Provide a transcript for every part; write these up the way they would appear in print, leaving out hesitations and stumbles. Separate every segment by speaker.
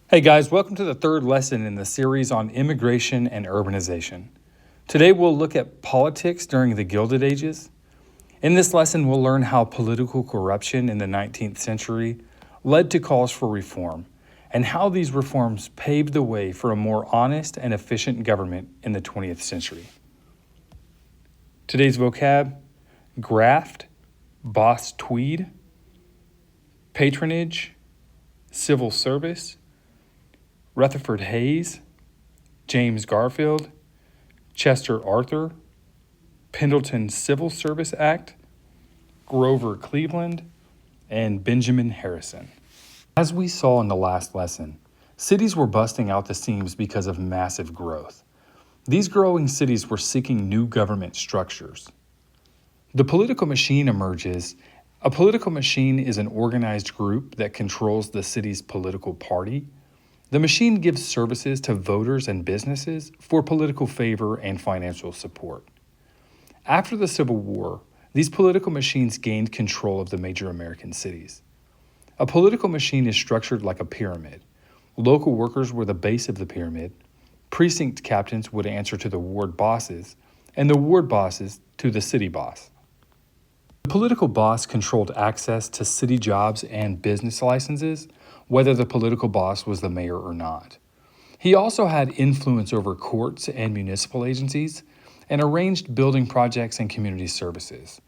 Speaker 1: Hey guys, welcome to the third lesson in the series on immigration and urbanization. Today we'll look at politics during the Gilded Ages. In this lesson, we'll learn how political corruption in the 19th century led to calls for reform, and how these reforms paved the way for a more honest and efficient government in the 20th century. Today's vocab: graft, boss tweed, patronage, civil service, Rutherford Hayes, James Garfield, Chester Arthur, Pendleton Civil Service Act, Grover Cleveland, and Benjamin Harrison. As we saw in the last lesson, cities were busting out the seams because of massive growth. These growing cities were seeking new government structures. The political machine emerges. A political machine is an organized group that controls the city's political party. The machine gives services to voters and businesses for political favor and financial support. After the Civil War, these political machines gained control of the major American cities. A political machine is structured like a pyramid. Local workers were the base of the pyramid. Precinct captains would answer to the ward bosses, and the ward bosses to the city boss. The political boss controlled access to city jobs and business licenses, whether the political boss was the mayor or not. He also had influence over courts and municipal agencies and arranged building projects and community services.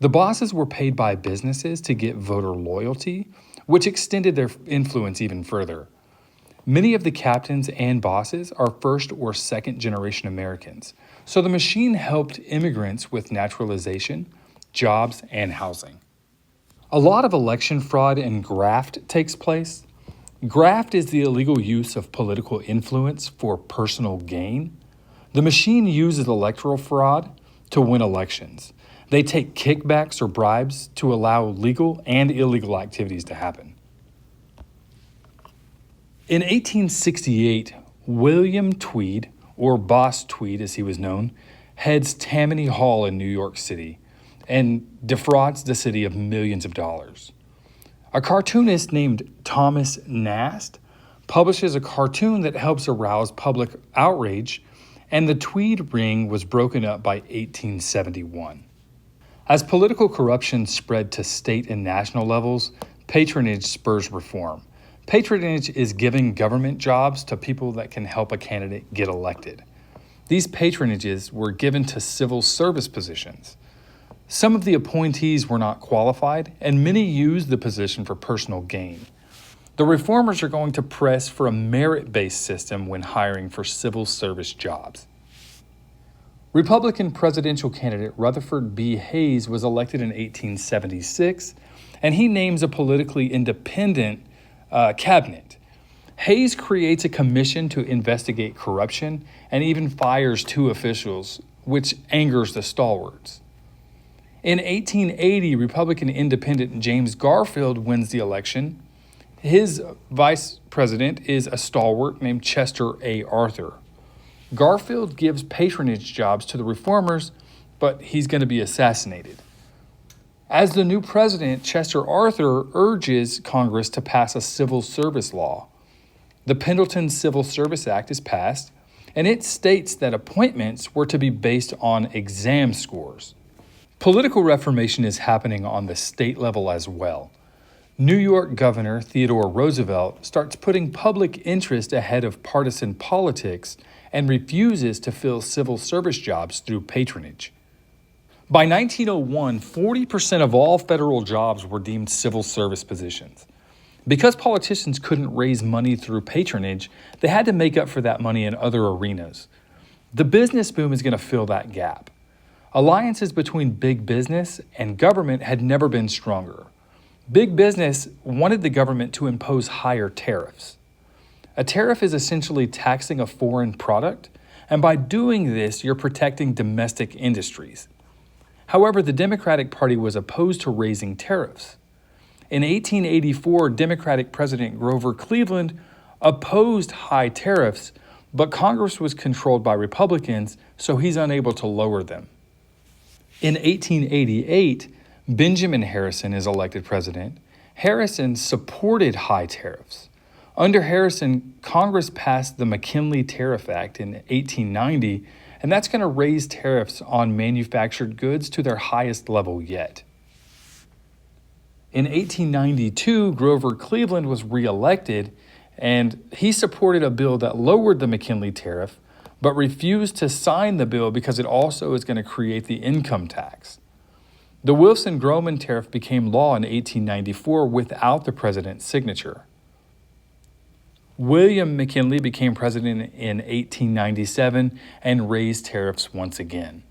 Speaker 1: The bosses were paid by businesses to get voter loyalty, which extended their influence even further. Many of the captains and bosses are first or second generation Americans, so the machine helped immigrants with naturalization, jobs, and housing. A lot of election fraud and graft takes place. Graft is the illegal use of political influence for personal gain. The machine uses electoral fraud to win elections. They take kickbacks or bribes to allow legal and illegal activities to happen. In 1868, William Tweed, or Boss Tweed as he was known, heads Tammany Hall in New York City and defrauds the city of millions of dollars. A cartoonist named Thomas Nast publishes a cartoon that helps arouse public outrage, and the Tweed ring was broken up by 1871. As political corruption spread to state and national levels, patronage spurs reform. Patronage is giving government jobs to people that can help a candidate get elected. These patronages were given to civil service positions. Some of the appointees were not qualified, and many used the position for personal gain. The reformers are going to press for a merit-based system when hiring for civil service jobs. Republican presidential candidate Rutherford B. Hayes was elected in 1876, and he names a politically independent cabinet. Hayes creates a commission to investigate corruption and even fires 2 officials, which angers the stalwarts. In 1880, Republican independent James Garfield wins the election. His vice president is a stalwart named Chester A. Arthur. Garfield gives patronage jobs to the reformers, but he's going to be assassinated. As the new president, Chester Arthur urges Congress to pass a civil service law. The Pendleton Civil Service Act is passed, and it states that appointments were to be based on exam scores. Political reformation is happening on the state level as well. New York Governor Theodore Roosevelt starts putting public interest ahead of partisan politics and refuses to fill civil service jobs through patronage. By 1901, 40% of all federal jobs were deemed civil service positions. Because politicians couldn't raise money through patronage, they had to make up for that money in other arenas. The business boom is going to fill that gap. Alliances between big business and government had never been stronger. Big business wanted the government to impose higher tariffs. A tariff is essentially taxing a foreign product, and by doing this, you're protecting domestic industries. However, the Democratic Party was opposed to raising tariffs. In 1884, Democratic President Grover Cleveland opposed high tariffs, but Congress was controlled by Republicans, so he's unable to lower them. In 1888, Benjamin Harrison is elected president. Harrison supported high tariffs. Under Harrison, Congress passed the McKinley Tariff Act in 1890, and that's going to raise tariffs on manufactured goods to their highest level yet. In 1892, Grover Cleveland was reelected, and he supported a bill that lowered the McKinley tariff, but refused to sign the bill because it also is going to create the income tax. The Wilson-Groman tariff became law in 1894 without the president's signature. William McKinley became president in 1897 and raised tariffs once again.